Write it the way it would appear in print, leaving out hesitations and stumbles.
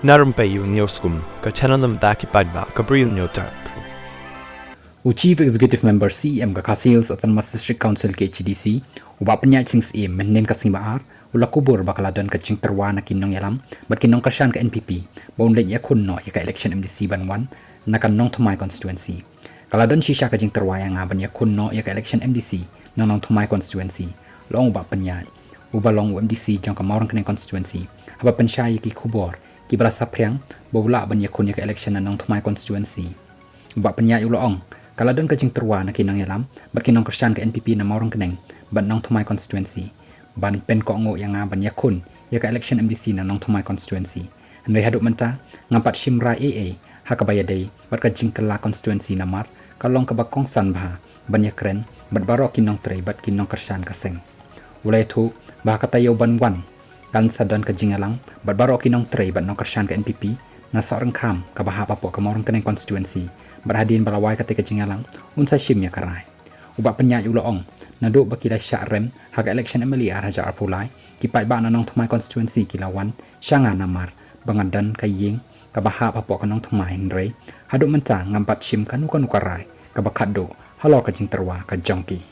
Na Rympei U ka channel ki paidbah ka Bri U Hynñiewtrep. Chief Executive Member CM ka Khasi Autonomous District Council ke HDC, uba Pyniaid sings menen ka singbaar, ula kubur bakaladon ka jing terwa na kinong yalam, bat kinong Kyrshan ka NPP, baundet ya kunno ya ka election MDC banwan, na ka Ningthymai Konstitwensi. Kaladon shisha ka jing terwa yang ngaban ya kunno ya ka election MDC, na Ningthymai Konstitwensi, long uba Pyniaid, uba long MDC jong ka Mawryngkneng Konstitwensi, haba pensyai ki kubur, ki balasa priang, bawla ban ya kun ya ka election na Ningthymai Konstitwensi. Uba Pyniaid uloong, kaladon ka jing terwa na kinong yalam, bat kinong Kyrshan ka NPP na Mawryngkneng, bat Ningthymai Konstitwensi. Ban pen ko ngo yang ban yakun ya ka election MDC na Ningthymai Konstitwensi. Andai haduk menta ngampat shimra AA hakabayadai bat ka jing kala konstituensi namar kalong ka bakong sanbha ban yakren bat baroh kinong tre bat kinong Kyrshan ka seng. Ulai thu bah katayo banwan kan sadon ka jingalang bat baroh kinong tre bat nong Kyrshan ka NPP na seorang kam ka baha papo ka Mawryngkneng konstituensi berhadin balawai ketika jingalang unsa shim ya karai. Uba Pyniaid uloong naduk bakila syarem hak election MLA Raja Arpulai ki paidbah na Ningthymai konstituensi kilawan syanga namar bangadan ka Ieng ka baha papo ka Ningthymai Henry haduk menta ngampat shim kanu karai ka bakado halo ka jing terwa ka jongki.